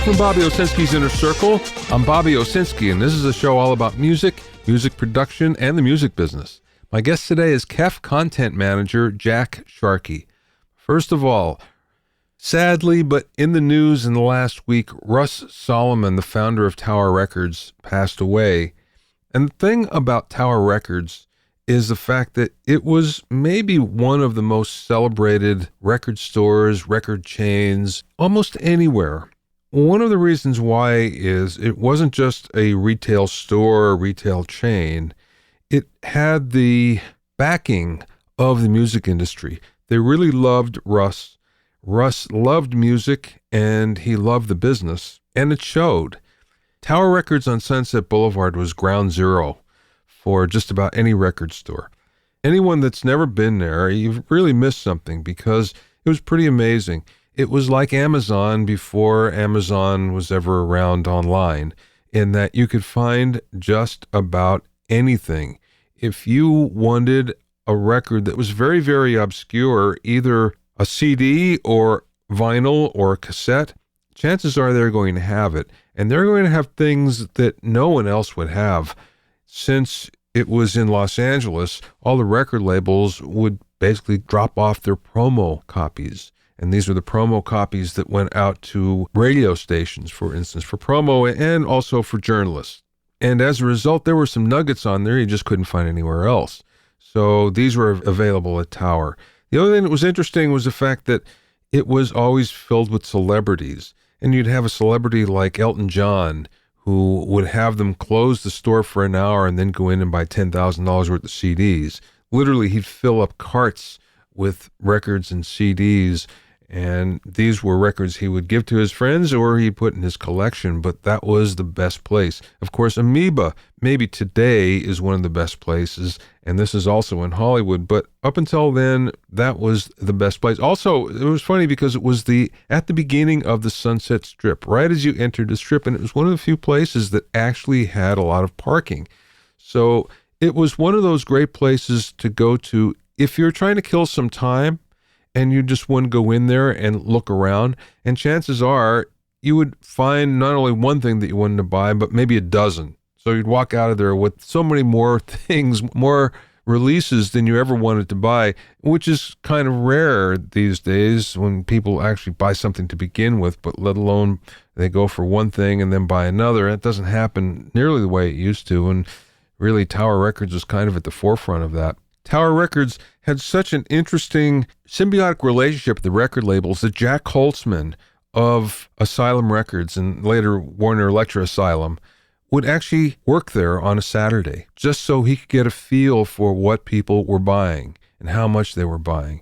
Welcome to Bobby Owsinski's Inner Circle. I'm Bobby Owsinski, and this is a show all about music, music production, and the music business. My guest today is KEF content manager Jack Sharkey. First of all, sadly, but in the news in the last week, Russ Soloman, the founder of Tower Records, passed away. And the thing about Tower Records is the fact that it was maybe one of the most celebrated record stores, record chains, almost anywhere. One of the reasons why is it wasn't just a retail store or retail chain. It had the backing of the music industry. They really loved Russ. Russ loved music and he loved the business, and it showed. Tower Records on Sunset Boulevard was ground zero for just about any record store. Anyone that's never been there, you've really missed something because it was pretty amazing. It was like Amazon before Amazon was ever around online, in that you could find just about anything. If you wanted a record that was very, very obscure, either a CD or vinyl or a cassette, chances are they're going to have it. And they're going to have things that no one else would have. Since it was in Los Angeles, all the record labels would basically drop off their promo copies. And these were the promo copies that went out to radio stations, for instance, for promo and also for journalists. And as a result, there were some nuggets on there you just couldn't find anywhere else. So these were available at Tower. The other thing that was interesting was the fact that it was always filled with celebrities. And you'd have a celebrity like Elton John, who would have them close the store for an hour and then go in and buy $10,000 worth of CDs. Literally, he'd fill up carts with records and CDs. And these were records he would give to his friends or he'd put in his collection, but that was the best place. Of course, Amoeba, maybe today, is one of the best places, and this is also in Hollywood, but up until then, that was the best place. Also, it was funny because it was at the beginning of the Sunset Strip, right as you entered the Strip, and it was one of the few places that actually had a lot of parking. So it was one of those great places to go to if you're trying to kill some time, and you just want to go in there and look around, and chances are you would find not only one thing that you wanted to buy, but maybe a dozen. So you'd walk out of there with so many more things, more releases than you ever wanted to buy, which is kind of rare these days when people actually buy something to begin with, but let alone they go for one thing and then buy another. It doesn't happen nearly the way it used to, and really Tower Records was kind of at the forefront of that. Tower Records had such an interesting symbiotic relationship with the record labels that Jack Holtzman of Asylum Records and later Warner Elektra Asylum would actually work there on a Saturday just so he could get a feel for what people were buying and how much they were buying.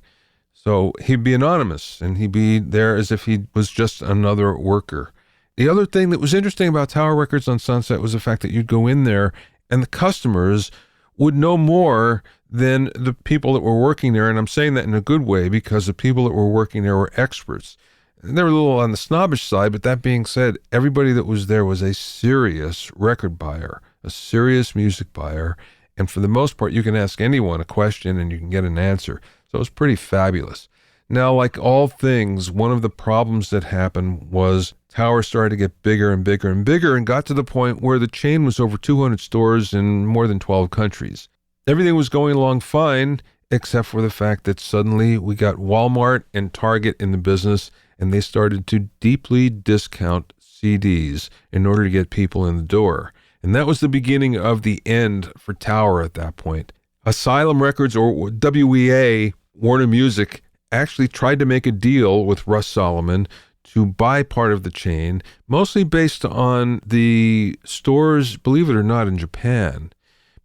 So he'd be anonymous and he'd be there as if he was just another worker. The other thing that was interesting about Tower Records on Sunset was the fact that you'd go in there and the customers would know more than the people that were working there. And I'm saying that in a good way because the people that were working there were experts. And they were a little on the snobbish side, but that being said, everybody that was there was a serious record buyer, a serious music buyer. And for the most part, you can ask anyone a question and you can get an answer. So it was pretty fabulous. Now, like all things, one of the problems that happened was Tower started to get bigger and bigger and bigger and got to the point where the chain was over 200 stores in more than 12 countries. Everything was going along fine, except for the fact that suddenly we got Walmart and Target in the business, and they started to deeply discount CDs in order to get people in the door. And that was the beginning of the end for Tower at that point. Asylum Records, or WEA, Warner Music, actually tried to make a deal with Russ Soloman to buy part of the chain, mostly based on the stores, believe it or not, in Japan,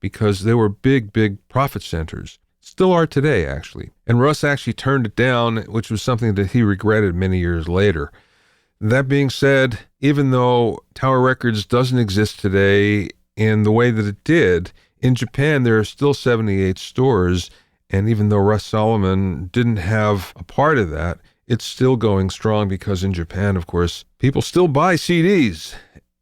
because they were big, big profit centers. Still are today, actually. And Russ actually turned it down, which was something that he regretted many years later. That being said, even though Tower Records doesn't exist today in the way that it did, in Japan there are still 78 stores, and even though Russ Soloman didn't have a part of that, it's still going strong because in Japan, of course, people still buy CDs.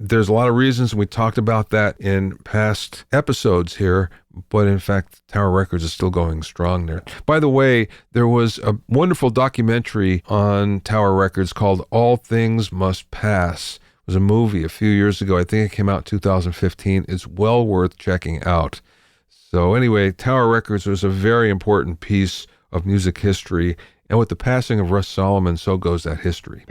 There's a lot of reasons, and we talked about that in past episodes here, but in fact, Tower Records is still going strong there. By the way, there was a wonderful documentary on Tower Records called All Things Must Pass, was a movie a few years ago. I think it came out in 2015. It's well worth checking out. So anyway, Tower Records was a very important piece of music history, and with the passing of Russ Soloman, so goes that history.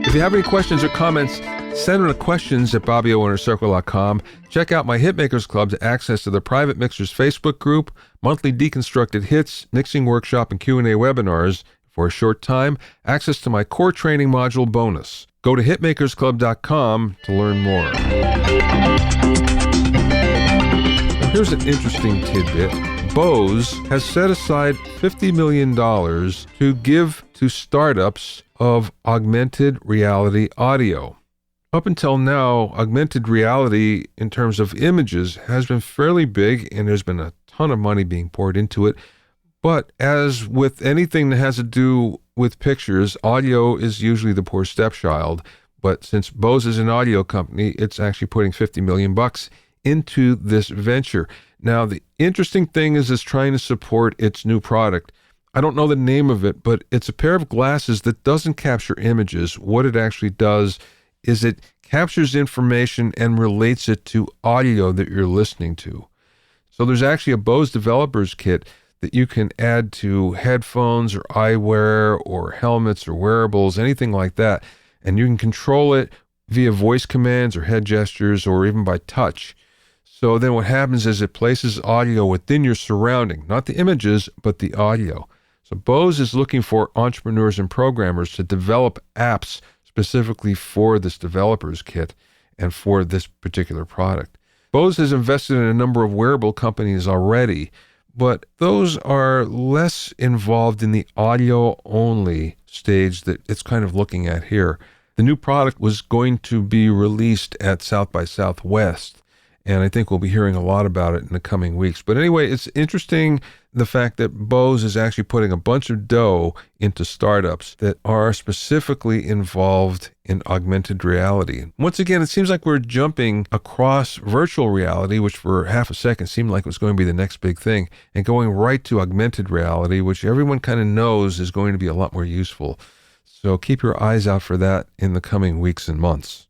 If you have any questions or comments, send them to questions@BobbyOInnerCircle.com. Check out my Hitmakers Club to access to the Private Mixers Facebook group, monthly deconstructed hits, mixing workshop, and Q&A webinars. For a short time, access to my core training module bonus. Go to hitmakersclub.com to learn more. Now, here's an interesting tidbit. Bose has set aside $50 million to give to startups of augmented reality audio. Up until now, augmented reality in terms of images has been fairly big, and there's been a ton of money being poured into it. But as with anything that has to do with pictures, audio is usually the poor stepchild. But since Bose is an audio company, it's actually putting $50 million into this venture. Now, the interesting thing is it's trying to support its new product. I don't know the name of it, but it's a pair of glasses that doesn't capture images. What it actually does is it captures information and relates it to audio that you're listening to. So there's actually a Bose developers kit that you can add to headphones or eyewear or helmets or wearables, anything like that. And you can control it via voice commands or head gestures or even by touch. So then what happens is it places audio within your surrounding, not the images, but the audio. So Bose is looking for entrepreneurs and programmers to develop apps specifically for this developers kit and for this particular product. Bose has invested in a number of wearable companies already, but those are less involved in the audio-only stage that it's kind of looking at here. The new product was going to be released at South by Southwest, and I think we'll be hearing a lot about it in the coming weeks. But anyway, it's interesting the fact that Bose is actually putting a bunch of dough into startups that are specifically involved in augmented reality. Once again, it seems like we're jumping across virtual reality, which for half a second seemed like it was going to be the next big thing, and going right to augmented reality, which everyone kind of knows is going to be a lot more useful. So keep your eyes out for that in the coming weeks and months.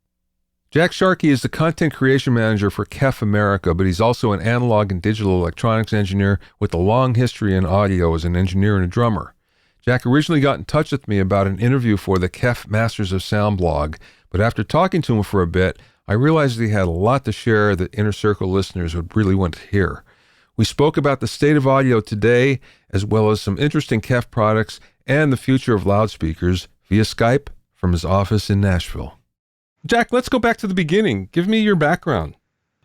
Jack Sharkey is the content creation manager for KEF America, but he's also an analog and digital electronics engineer with a long history in audio as an engineer and a drummer. Jack originally got in touch with me about an interview for the KEF Masters of Sound blog, but after talking to him for a bit, I realized that he had a lot to share that Inner Circle listeners would really want to hear. We spoke about the state of audio today, as well as some interesting KEF products and the future of loudspeakers via Skype from his office in Nashville. Jack, let's go back to the beginning. Give me your background.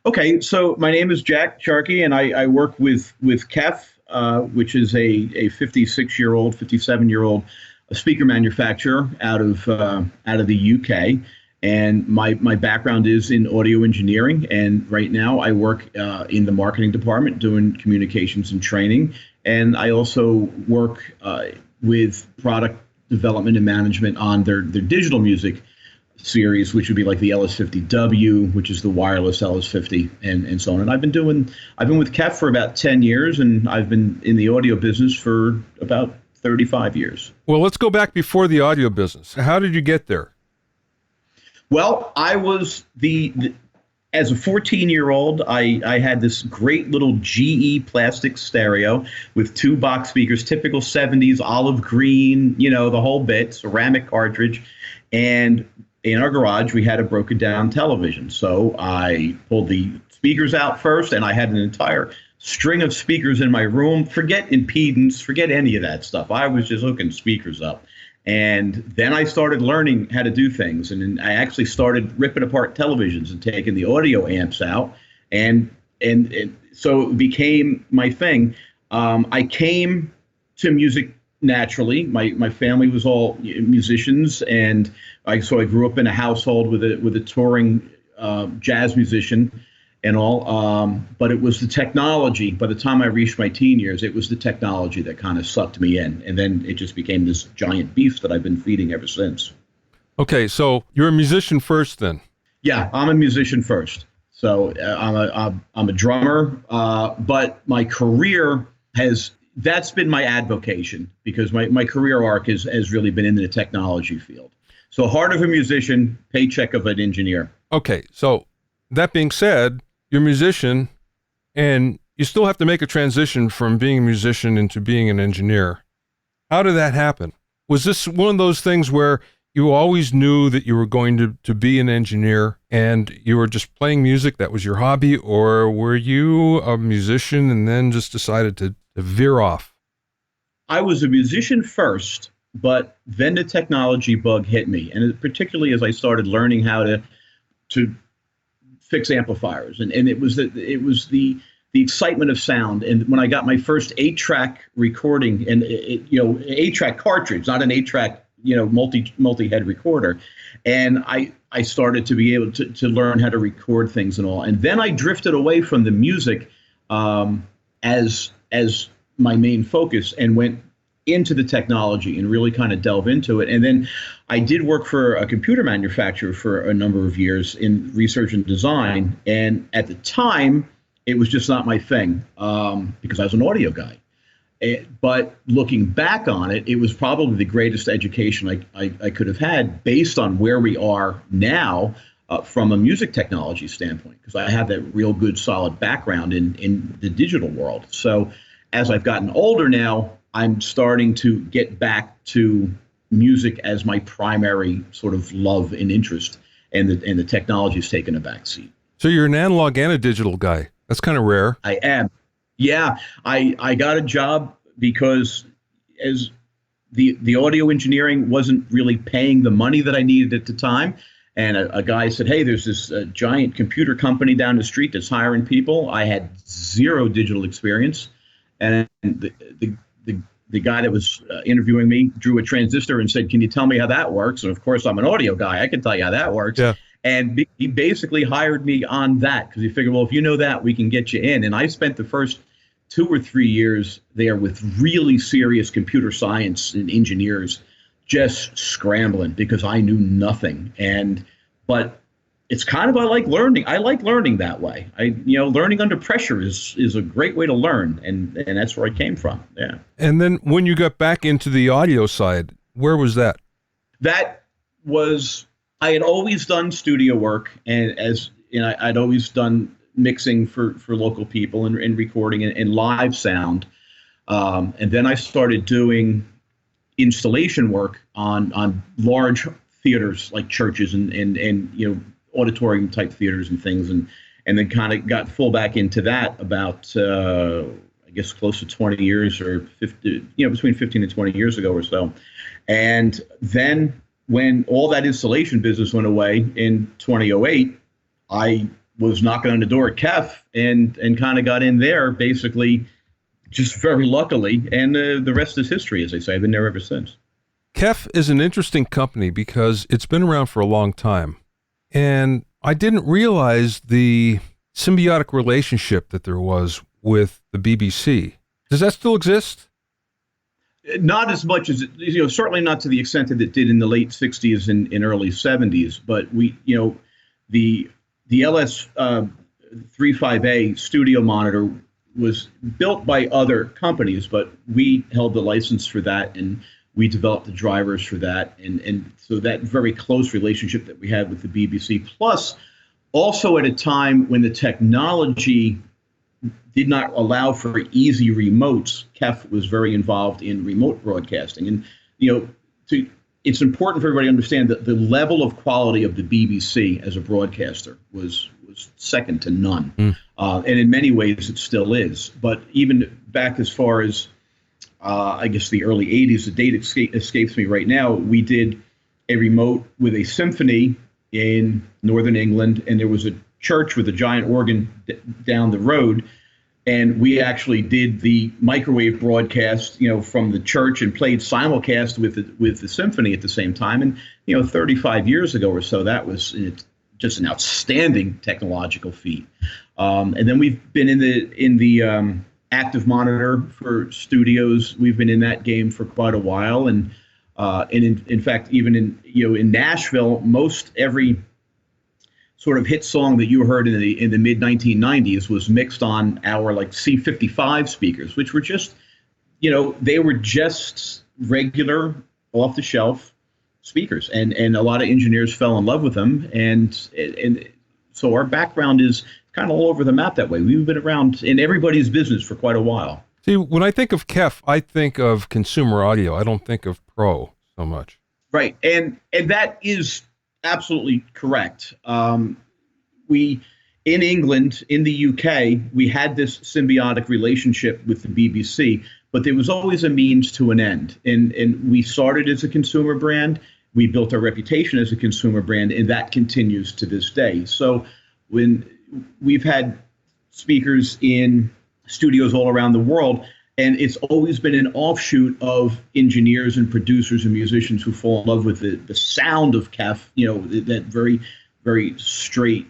Okay, so my name is Jack Sharkey, and I work with KEF, which is a 56-year-old, 57-year-old speaker manufacturer out of the UK. And my background is in audio engineering, and right now I work in the marketing department doing communications and training. And I also work with product development and management on their digital music series, which would be like the LS50W, which is the wireless LS50, and so on. And I've been with KEF for about 10 years, and I've been in the audio business for about 35 years. Well, let's go back before the audio business. How did you get there? Well, I was as a 14-year-old, I had this great little GE plastic stereo with 2 box speakers, typical 70s, olive green, the whole bit, ceramic cartridge. And in our garage, we had a broken down television. So I pulled the speakers out first, and I had an entire string of speakers in my room. Forget impedance, forget any of that stuff. I was just hooking speakers up. And then I started learning how to do things. And then I actually started ripping apart televisions and taking the audio amps out. And so it became my thing. I came to music naturally. My family was all musicians, and so I grew up in a household with a touring jazz musician and all. But it was the technology. By the time I reached my teen years, it was the technology that kind of sucked me in, and then it just became this giant beast that I've been feeding ever since. Okay, so you're a musician first, then? Yeah, I'm a musician first. So I'm a drummer, but my career has that's been my advocation because my career arc has really been in the technology field. So heart of a musician, paycheck of an engineer. Okay, so that being said, you're a musician and you still have to make a transition from being a musician into being an engineer. How did that happen? Was this one of those things where you always knew that you were going to be an engineer and you were just playing music, that was your hobby, or were you a musician and then just decided to veer off? I was a musician first, but then the technology bug hit me, and particularly as I started learning how to fix amplifiers, and it was the excitement of sound. And when I got my first 8-track recording, and 8-track cartridge, not an 8-track multi-head recorder, and I started to be able to learn how to record things and all. And then I drifted away from the music as my main focus and went into the technology and really kind of delve into it. And then I did work for a computer manufacturer for a number of years in research and design. And at the time, it was just not my thing because I was an audio guy. But looking back on it, it was probably the greatest education I could have had based on where we are now from a music technology standpoint, because I have that real good, solid background in the digital world. So as I've gotten older now, I'm starting to get back to music as my primary sort of love and interest, and the technology's taken a back seat. So you're an analog and a digital guy. That's kind of rare. I am. Yeah, I got a job because as the audio engineering wasn't really paying the money that I needed at the time. And a guy said, hey, there's this giant computer company down the street that's hiring people. I had zero digital experience. And the guy that was interviewing me drew a transistor and said, can you tell me how that works? And of course, I'm an audio guy. I can tell you how that works. Yeah. And he basically hired me on that because he figured, well, if you know that, we can get you in. And I spent the first 2 or 3 years there with really serious computer science and engineers just scrambling because I knew nothing. But it's kind of, I like learning that way. Learning under pressure is a great way to learn. And that's where I came from. Yeah. And then when you got back into the audio side, where was that? I had always done studio work, and I'd always done mixing for local people and recording and live sound. And then I started doing installation work on large theaters like churches and auditorium type theaters and things, and then kind of got full back into that about I guess close to 20 years or 50, between 15 and 20 years ago or so. And then when all that installation business went away in 2008, I was knocking on the door at KEF and kind of got in there basically just very luckily. And the rest is history, as they say. I've been there ever since. KEF is an interesting company because it's been around for a long time. And I didn't realize the symbiotic relationship that there was with the BBC. Does that still exist? Not as much as, certainly not to the extent that it did in the late 60s and early 70s. But the LS 35A studio monitor was built by other companies, but we held the license for that and we developed the drivers for that. And so that very close relationship that we had with the BBC, plus also at a time when the technology did not allow for easy remotes, KEF was very involved in remote broadcasting. And, it's important for everybody to understand that the level of quality of the BBC as a broadcaster was second to none. And in many ways, it still is. But even back as far as, I guess, the early 80s, the date escapes me right now, we did a remote with a symphony in Northern England, and there was a church with a giant organ down the road. And we actually did the microwave broadcast, from the church and played simulcast with the symphony at the same time. And 35 years ago or so, that was just an outstanding technological feat. And then we've been in the active monitor for studios. We've been in that game for quite a while, and in fact, even in Nashville, most every sort of hit song that you heard in the mid 1990s was mixed on our C55 speakers, which were just they were just regular off the shelf speakers, and a lot of engineers fell in love with them, and so our background is kind of all over the map that way. We've been around in everybody's business for quite a while. See, when I think of KEF, I think of consumer audio. I don't think of pro so much. Right, and that is absolutely correct. We in England, in the UK, we had this symbiotic relationship with the BBC, but there was always a means to an end. And we started as a consumer brand. We built our reputation as a consumer brand, and that continues to this day. So when we've had speakers in studios all around the world, and it's always been an offshoot of engineers and producers and musicians who fall in love with the sound of KEF, that very, very straight,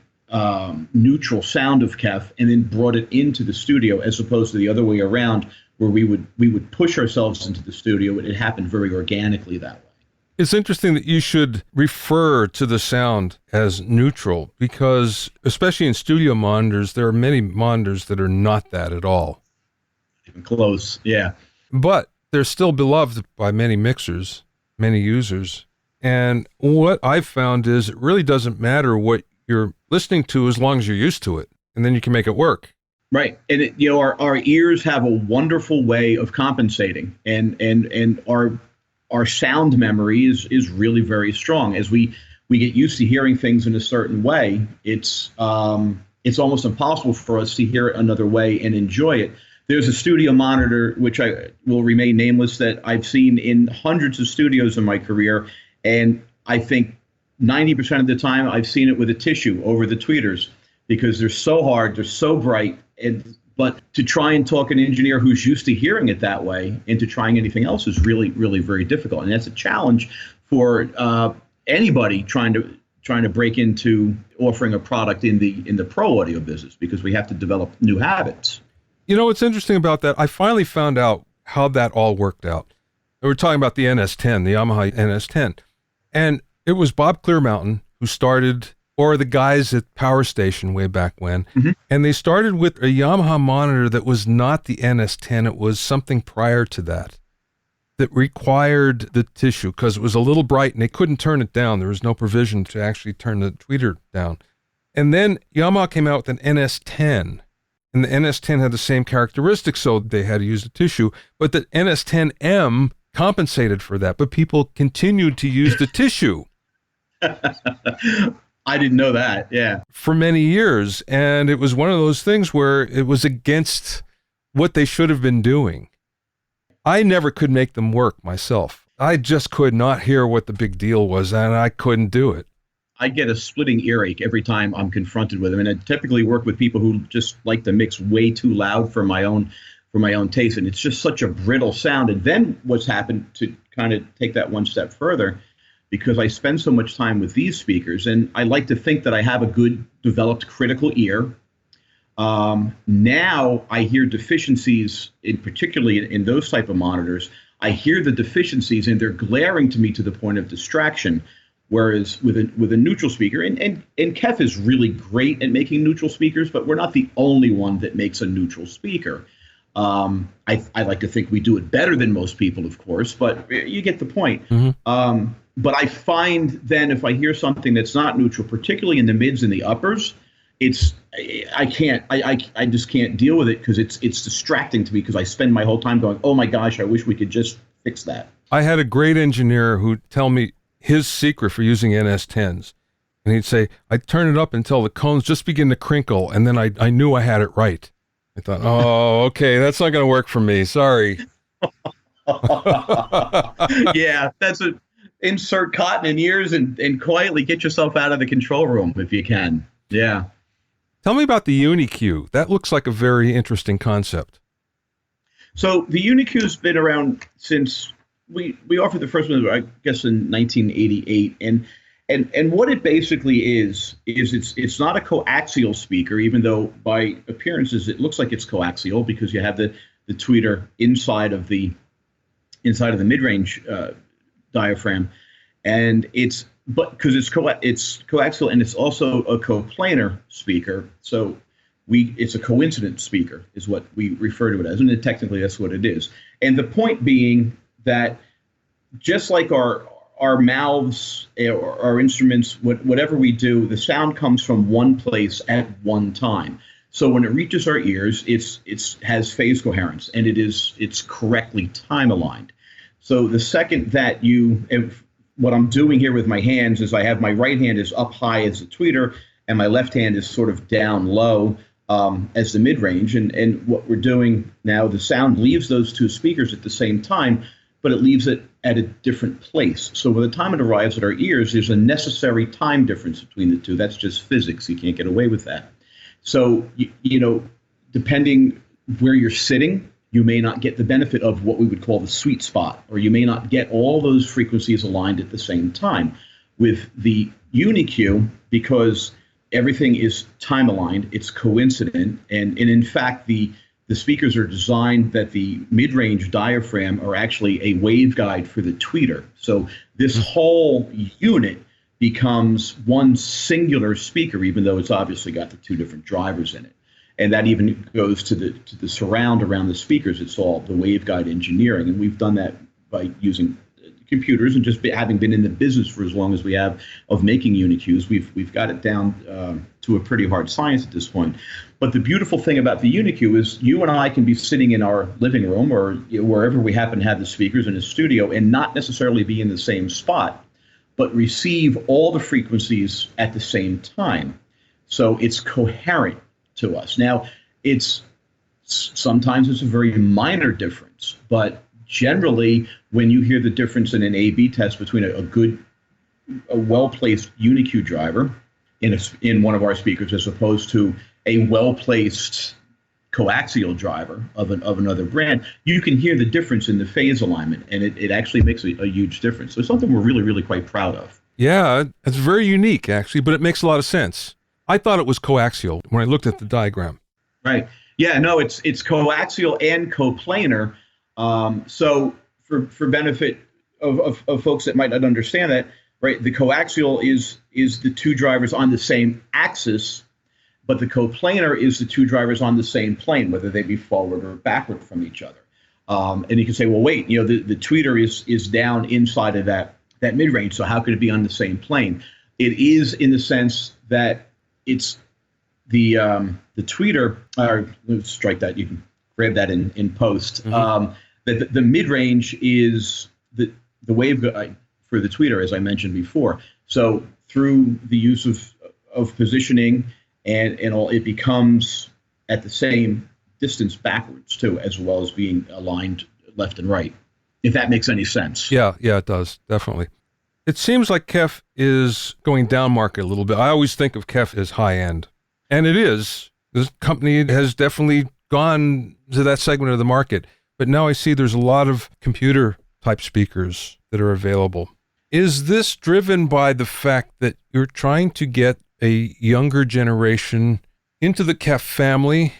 neutral sound of KEF, and then brought it into the studio, as opposed to the other way around, where we would push ourselves into the studio. It happened very organically that way. It's interesting that you should refer to the sound as neutral, because especially in studio monitors, there are many monitors that are not that at all. Even close, yeah. But they're still beloved by many mixers, many users. And what I've found is it really doesn't matter what you're listening to as long as you're used to it, and then you can make it work. Right, and our ears have a wonderful way of compensating, and our sound memory is really very strong. As we get used to hearing things in a certain way, it's almost impossible for us to hear it another way and enjoy it. There's a studio monitor, which I will remain nameless, that I've seen in hundreds of studios in my career, and I think 90% of the time I've seen it with a tissue over the tweeters, because they're so hard, they're so bright, but to try and talk an engineer who's used to hearing it that way into trying anything else is really, really very difficult. And that's a challenge for anybody trying to break into offering a product in the pro audio business, because we have to develop new habits. What's interesting about that, I finally found out how that all worked out. We were talking about the NS10, the Yamaha NS10. And it was Bob Clearmountain who started, or the guys at Power Station way back when. Mm-hmm. And they started with a Yamaha monitor that was not the NS10. It was something prior to that required the tissue, because it was a little bright and they couldn't turn it down. There was no provision to actually turn the tweeter down. And then Yamaha came out with an NS10. And the NS10 had the same characteristics, so they had to use the tissue. But the NS10M compensated for that, but people continued to use the tissue. I didn't know that, yeah. For many years, and it was one of those things where it was against what they should have been doing. I never could make them work myself. I just could not hear what the big deal was, and I couldn't do it. I get a splitting earache every time I'm confronted with them, and I typically work with people who just like to mix way too loud for my own taste, and it's just such a brittle sound. And then what's happened, to kind of take that one step further, because I spend so much time with these speakers, and I like to think that I have a good developed critical ear. Now I hear deficiencies, particularly in those type of monitors. I hear the deficiencies, and they're glaring to me to the point of distraction. Whereas with a neutral speaker, and KEF is really great at making neutral speakers, but we're not the only one that makes a neutral speaker. I like to think we do it better than most people, of course, but you get the point. Mm-hmm. But I find then if I hear something that's not neutral, particularly in the mids and the uppers, I just can't deal with it, because it's distracting to me, because I spend my whole time going, oh my gosh, I wish we could just fix that. I had a great engineer who tell me his secret for using NS10s. And he'd say, I'd turn it up until the cones just begin to crinkle, and then I knew I had it right. I thought, oh, okay, that's not going to work for me. Sorry. Yeah, that's it. Insert cotton in ears and quietly get yourself out of the control room if you can. Yeah. Tell me about the UniQ. That looks like a very interesting concept. So the UniQ's been around since we offered the first one, I guess, in 1988, and what it basically is it's not a coaxial speaker, even though by appearances it looks like it's coaxial, because you have the tweeter inside of the mid-range diaphragm, and it's coaxial, and it's also a coplanar speaker. So it's a coincident speaker is what we refer to it as, and technically that's what it is. And the point being that just like our mouths, our instruments, whatever we do, the sound comes from one place at one time. So when it reaches our ears, it's has phase coherence, and it's correctly time aligned. So the second that what I'm doing here with my hands is I have my right hand is up high as the tweeter, and my left hand is sort of down low as the mid range. And what we're doing now, the sound leaves those two speakers at the same time, but it leaves it at a different place. So by the time it arrives at our ears, there's a necessary time difference between the two. That's just physics. You can't get away with that. So, depending where you're sitting, you may not get the benefit of what we would call the sweet spot, or you may not get all those frequencies aligned at the same time. With the UniQ, because everything is time aligned, it's coincident, and in fact, the speakers are designed that the mid-range diaphragm are actually a waveguide for the tweeter. So this whole unit becomes one singular speaker, even though it's obviously got the two different drivers in it. And that even goes to the surround around the speakers. It's all the waveguide engineering. And we've done that by using computers and just having been in the business for as long as we have of making UniQs. We've got it down to a pretty hard science at this point. But the beautiful thing about the UniQ is you and I can be sitting in our living room or wherever we happen to have the speakers in a studio and not necessarily be in the same spot, but receive all the frequencies at the same time. So it's coherent to us. Now, sometimes it's a very minor difference, but generally, when you hear the difference in an A/B test between a well-placed UniQ driver in one of our speakers as opposed to a well-placed coaxial driver of another brand, you can hear the difference in the phase alignment, and it actually makes a huge difference. So it's something we're really, really quite proud of. Yeah, it's very unique, actually, but it makes a lot of sense. I thought it was coaxial when I looked at the diagram. Right. Yeah, no, it's coaxial and coplanar. So for benefit of folks that might not understand that, right, the coaxial is the two drivers on the same axis, but the coplanar is the two drivers on the same plane, whether they be forward or backward from each other. And you can say, well, wait, the tweeter is down inside of that mid-range, so how could it be on the same plane? It is in the sense that it's the tweeter, or let's strike that, you can grab that in post. Mm-hmm. The mid-range is the waveguide for the tweeter, as I mentioned before. So through the use of positioning and all, it becomes at the same distance backwards too, as well as being aligned left and right, if that makes any sense. Yeah, it does, definitely. It seems like KEF is going down market a little bit. I always think of KEF as high end, and it is. This company has definitely gone to that segment of the market, but now I see there's a lot of computer type speakers that are available. Is this driven by the fact that you're trying to get a younger generation into the KEF family,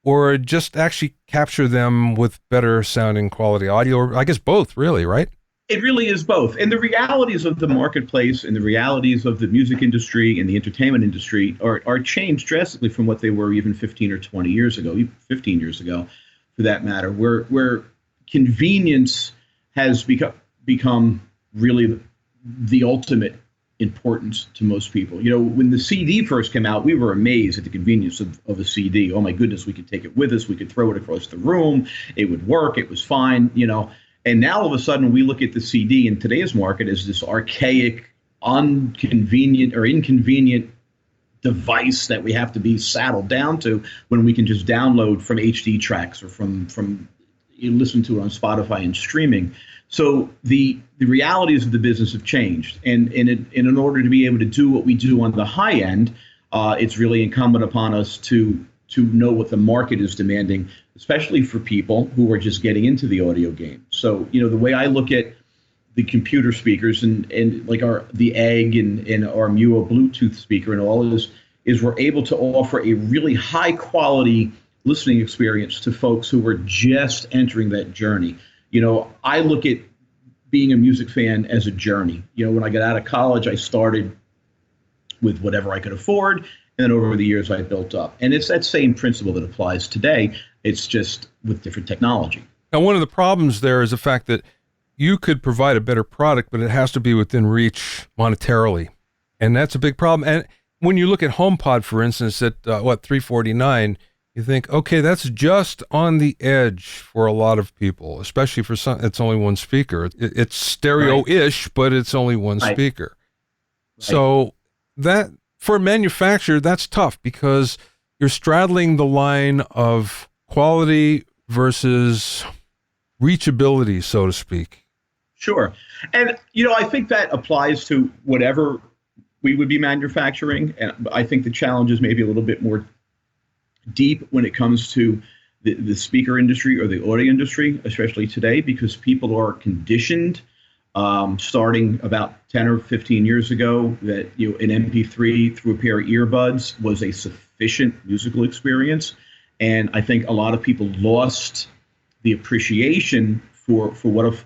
or just actually capture them with better sounding quality audio? Or I guess both, really, right? It really is both. And the realities of the marketplace and the realities of the music industry and the entertainment industry are changed drastically from what they were even 15 or 20 years ago, even 15 years ago, for that matter, where convenience has become really the ultimate importance to most people. When the CD first came out, we were amazed at the convenience of a CD. Oh my goodness, we could take it with us. We could throw it across the room. It would work. It was fine, And now all of a sudden we look at the CD in today's market as this archaic, inconvenient device that we have to be saddled down to when we can just download from HD tracks or from you listen to it on Spotify and streaming. So the realities of the business have changed, and in order to be able to do what we do on the high end, it's really incumbent upon us to know what the market is demanding, especially for people who are just getting into the audio game. So the way I look at the computer speakers and like the Egg and our Muo Bluetooth speaker and all of this is we're able to offer a really high quality listening experience to folks who are just entering that journey. I look at being a music fan as a journey. When I got out of college, I started with whatever I could afford, and then over the years I built up. And it's that same principle that applies today. It's just with different technology. Now, one of the problems there is the fact that you could provide a better product, but it has to be within reach monetarily. And that's a big problem. And when you look at HomePod, for instance, at $349, you think, okay, that's just on the edge for a lot of people, especially for some. It's only one speaker. It's stereo-ish, but it's only one speaker. So that for a manufacturer, that's tough because you're straddling the line of quality versus reachability, so to speak. Sure. And, I think that applies to whatever we would be manufacturing. And I think the challenge is maybe a little bit more deep when it comes to the speaker industry or the audio industry, especially today, because people are conditioned starting about 10 or 15 years ago that an MP3 through a pair of earbuds was a sufficient musical experience. And I think a lot of people lost the appreciation for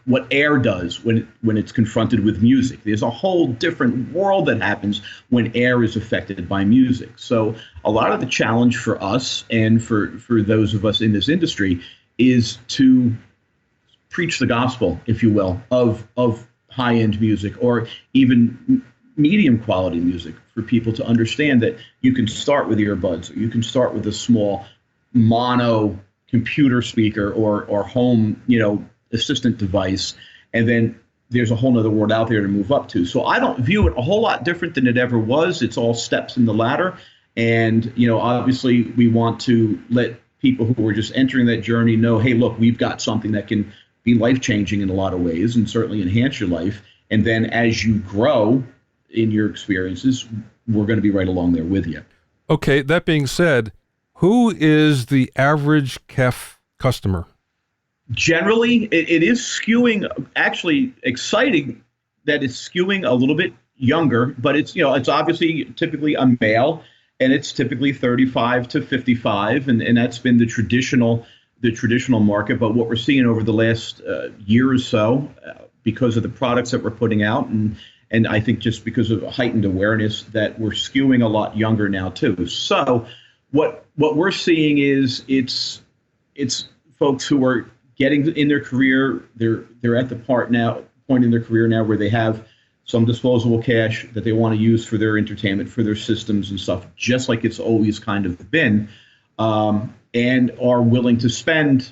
what air does when it's confronted with music. There's a whole different world that happens when air is affected by music. So a lot of the challenge for us and for those of us in this industry is to preach the gospel, if you will, of high-end music or even medium quality music for people to understand that you can start with earbuds, or you can start with a small mono computer speaker or home, assistant device, and then there's a whole nother world out there to move up to. So I don't view it a whole lot different than it ever was. It's all steps in the ladder. And, obviously we want to let people who are just entering that journey know, hey, look, we've got something that can be life-changing in a lot of ways and certainly enhance your life. And then as you grow in your experiences, we're going to be right along there with you. Okay, that being said, who is the average KEF customer? Generally, it is skewing, actually exciting that it's skewing a little bit younger, but it's obviously typically a male, and it's typically 35 to 55, and that's been the traditional market. But what we're seeing over the last year or so, because of the products that we're putting out, and I think just because of heightened awareness, that we're skewing a lot younger now too. So what we're seeing is it's folks who are getting in their career, they're at the point in their career now where they have some disposable cash that they want to use for their entertainment, for their systems and stuff, just like it's always kind of been, and are willing to spend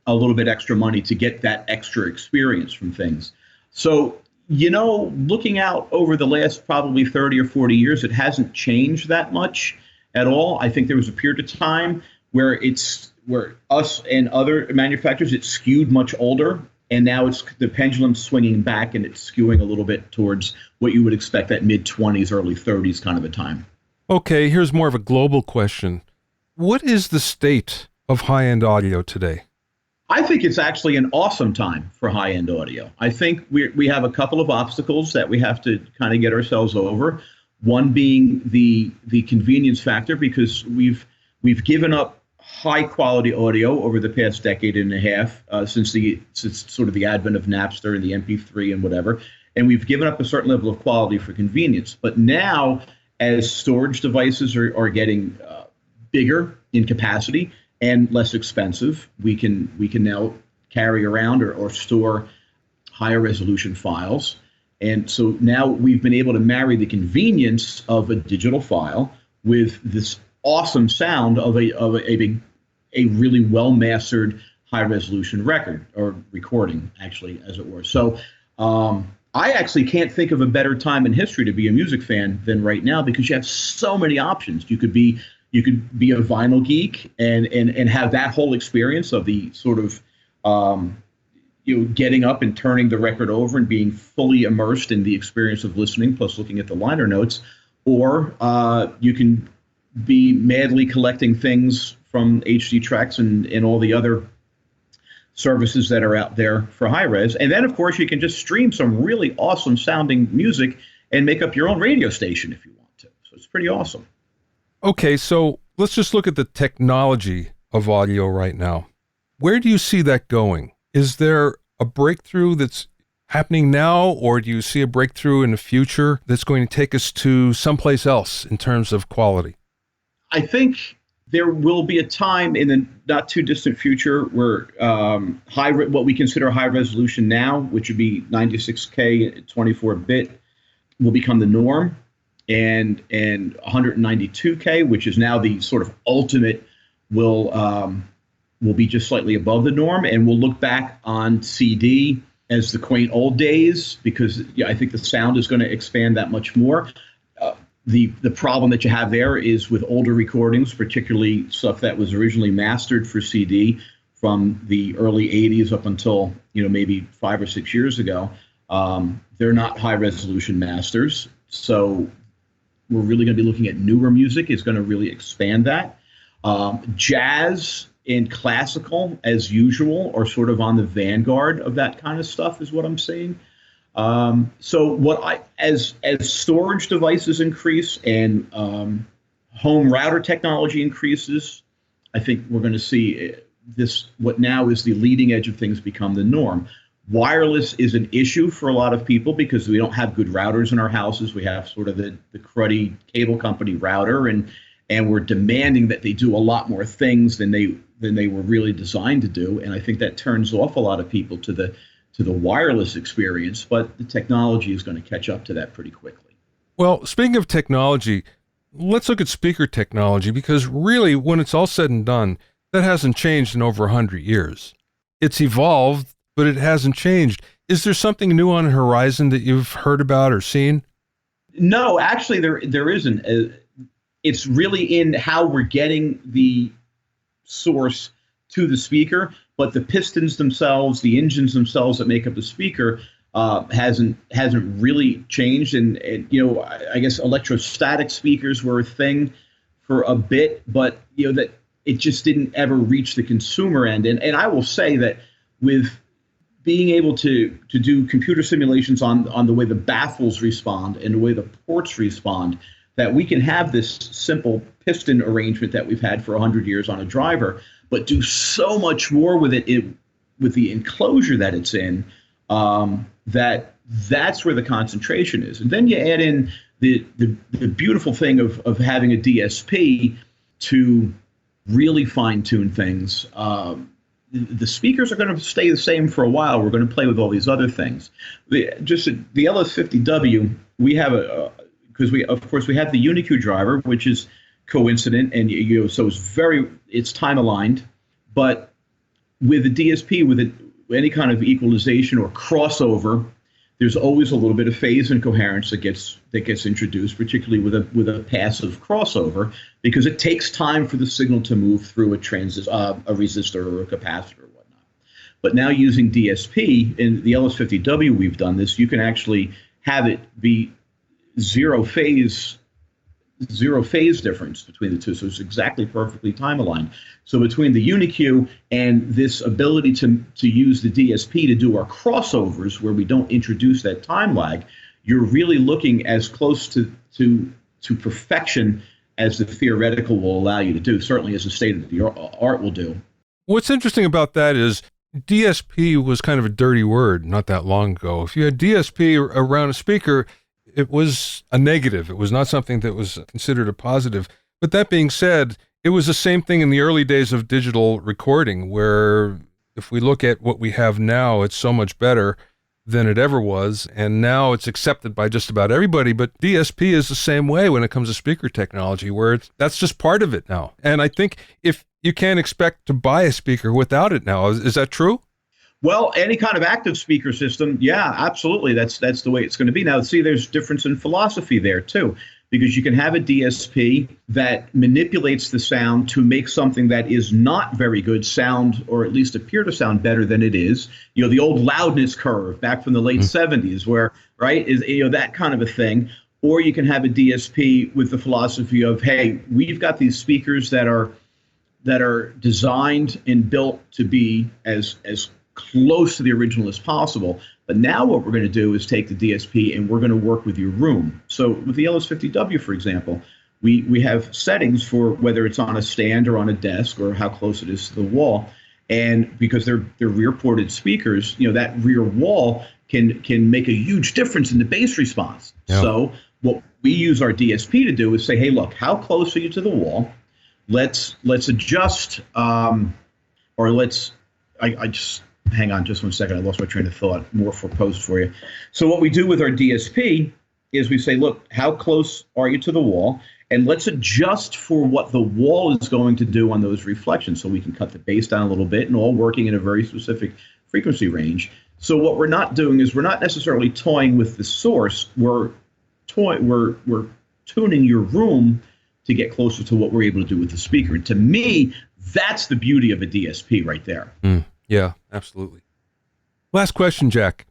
a little bit extra money to get that extra experience from things. So, looking out over the last probably 30 or 40 years, it hasn't changed that much at all. I think there was a period of time where us and other manufacturers, it skewed much older, and now it's the pendulum swinging back and it's skewing a little bit towards what you would expect at mid-20s, early 30s kind of a time. Okay, here's more of a global question. What is the state of high-end audio today? I think it's actually an awesome time for high-end audio. I think we have a couple of obstacles that we have to kind of get ourselves over. One being the convenience factor, because we've given up high quality audio over the past decade and a half, since sort of the advent of Napster and the MP3 and whatever, and we've given up a certain level of quality for convenience. But now, as storage devices are getting bigger in capacity and less expensive, we can now carry around or store higher resolution files. And so now we've been able to marry the convenience of a digital file with this awesome sound of a really well-mastered high-resolution record, or recording, actually, as it were. So I actually can't think of a better time in history to be a music fan than right now, because you have so many options. You could be a vinyl geek and have that whole experience of the sort of getting up and turning the record over and being fully immersed in the experience of listening, plus looking at the liner notes, or you can be madly collecting things from HD tracks and all the other services that are out there for high res. And then, of course, you can just stream some really awesome sounding music and make up your own radio station if you want to. So it's pretty awesome. Okay, so let's just look at the technology of audio right now. Where do you see that going? Is there a breakthrough that's happening now, or do you see a breakthrough in the future that's going to take us to someplace else in terms of quality? I think there will be a time in the not too distant future where what we consider high resolution now, which would be 96K 24-bit, will become the norm, and 192K, which is now the sort of ultimate, will be just slightly above the norm, and we'll look back on CD as the quaint old days, because I think the sound is going to expand that much more. The problem that you have there is with older recordings, particularly stuff that was originally mastered for CD from the early 80s up until maybe 5 or 6 years ago. They're not high resolution masters, so we're really going to be looking at newer music is going to really expand that. Jazz and classical, as usual, are sort of on the vanguard of that kind of stuff, is what I'm seeing. So as storage devices increase and home router technology increases, I think we're going to see what now is the leading edge of things become the norm. Wireless is an issue for a lot of people because we don't have good routers in our houses. We have sort of the cruddy cable company router, and we're demanding that they do a lot more things than they were really designed to do. And I think that turns off a lot of people to the wireless experience, but the technology is going to catch up to that pretty quickly. Well, speaking of technology, let's look at speaker technology, because really, when it's all said and done, that hasn't changed in over 100 years. It's evolved, but it hasn't changed. Is there something new on the horizon that you've heard about or seen? No, actually, there isn't. It's really in how we're getting the source to the speaker, but the pistons themselves, the engines themselves that make up the speaker, hasn't really changed. And I guess electrostatic speakers were a thing for a bit, but that it just didn't ever reach the consumer end. And I will say that with being able to do computer simulations on the way the baffles respond and the way the ports respond, that we can have this simple piston arrangement that we've had for 100 years on a driver, but do so much more with it with the enclosure that it's in, that's where the concentration is. And then you add in the beautiful thing of having a DSP to really fine-tune things. The speakers are going to stay the same for a while. We're going to play with all these other things. The LS50W, we have because we have the UniQ driver, which is coincident, and so it's time aligned. But with the DSP, with any kind of equalization or crossover, there's always a little bit of phase incoherence that gets introduced, particularly with a passive crossover, because it takes time for the signal to move through a resistor or a capacitor or whatnot. But now using DSP in the LS50W, we've done this. You can actually have it be zero phase difference between the two, so it's exactly perfectly time aligned. So between the UniQ and this ability to use the DSP to do our crossovers where we don't introduce that time lag, you're really looking as close to perfection as the theoretical will allow you to do, certainly as the state of the art will do. What's interesting about that is DSP was kind of a dirty word not that long ago. If you had DSP around a speaker, it was a negative. It was not something that was considered a positive. But that being said, it was the same thing in the early days of digital recording, where if we look at what we have now, it's so much better than it ever was. And now it's accepted by just about everybody. But DSP is the same way when it comes to speaker technology, where that's just part of it now. And I think if you can't expect to buy a speaker without it now, is that true? Well, any kind of active speaker system, yeah, absolutely. That's the way it's going to be. Now, see, there's difference in philosophy there, too, because you can have a DSP that manipulates the sound to make something that is not very good sound, or at least appear to sound better than it is. The old loudness curve back from the late 70s, where, right, is that kind of a thing. Or you can have a DSP with the philosophy of, hey, we've got these speakers that are designed and built to be as close to the original as possible. But now what we're going to do is take the DSP and we're going to work with your room. So with the LS50W, for example, we have settings for whether it's on a stand or on a desk or how close it is to the wall. And because they're rear ported speakers, that rear wall can make a huge difference in the bass response. Yeah. So what we use our DSP to do is say, hey, look, how close are you to the wall? let's adjust, or let's. I just hang on just one second. I lost my train of thought. More for post for you. So what we do with our DSP is we say, look, how close are you to the wall? And let's adjust for what the wall is going to do on those reflections, so we can cut the bass down a little bit, and all working in a very specific frequency range. So what we're not doing is we're not necessarily toying with the source. We're tuning your room to get closer to what we're able to do with the speaker. And to me, that's the beauty of a DSP right there. Yeah, absolutely. Last question, Jack.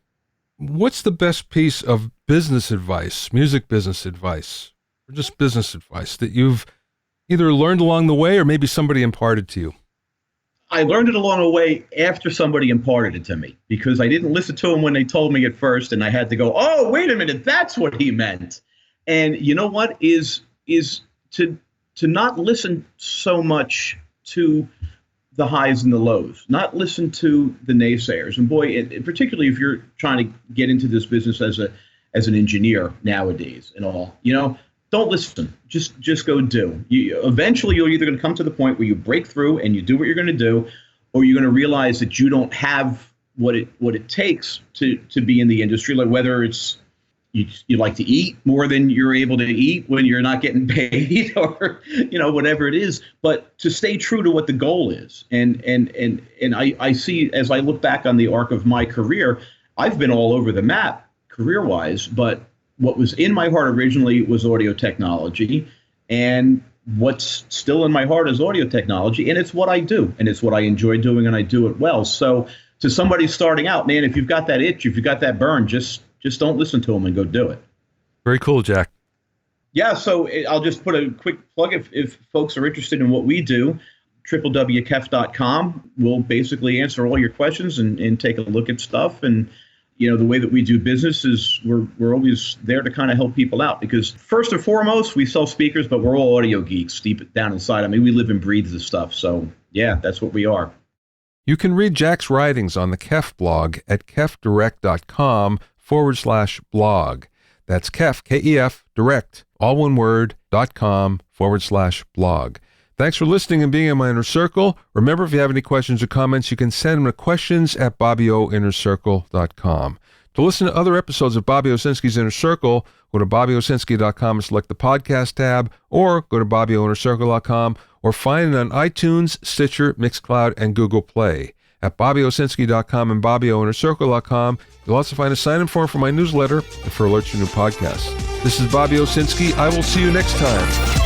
What's the best piece of business advice, music business advice, or just business advice that you've either learned along the way or maybe somebody imparted to you? I learned it along the way after somebody imparted it to me, because I didn't listen to them when they told me at first, and I had to go, oh, wait a minute, that's what he meant. And you know what is to not listen so much to the highs and the lows, not listen to the naysayers. And boy, particularly if you're trying to get into this business as an engineer nowadays and all, don't listen. Just go do. Eventually, you're either going to come to the point where you break through and you do what you're going to do, or you're going to realize that you don't have what it takes to be in the industry. Like whether it's you like to eat more than you're able to eat when you're not getting paid, or whatever it is. But to stay true to what the goal is, and I see, as I look back on the arc of my career, I've been all over the map career-wise, but what was in my heart originally was audio technology, and what's still in my heart is audio technology, and it's what I do, and it's what I enjoy doing, and I do it well. So to somebody starting out, man, if you've got that itch, if you've got that burn, just don't listen to them and go do it. Very cool, Jack. Yeah, so I'll just put a quick plug if folks are interested in what we do. www.kef.com will basically answer all your questions and take a look at stuff. And the way that we do business is we're always there to kind of help people out, because first and foremost, we sell speakers, but we're all audio geeks deep down inside. I mean, we live and breathe this stuff. So yeah, that's what we are. You can read Jack's writings on the KEF blog at kefdirect.com/blog. That's KEF, K-E-F, direct, all one word, .com/blog. Thanks for listening and being in my inner circle. Remember, if you have any questions or comments, you can send them to questions@bobbyoinnercircle.com. To listen to other episodes of Bobby Owsinski's Inner Circle, go to bobbyowsinski.com and select the podcast tab, or go to bobbyoinnercircle.com, or find it on iTunes, Stitcher, Mixcloud, and Google Play. At bobbyowsinski.com and bobbyoinnercircle.com, you'll also find a sign-in form for my newsletter and for alerts to new podcasts. This is Bobby Owsinski. I will see you next time.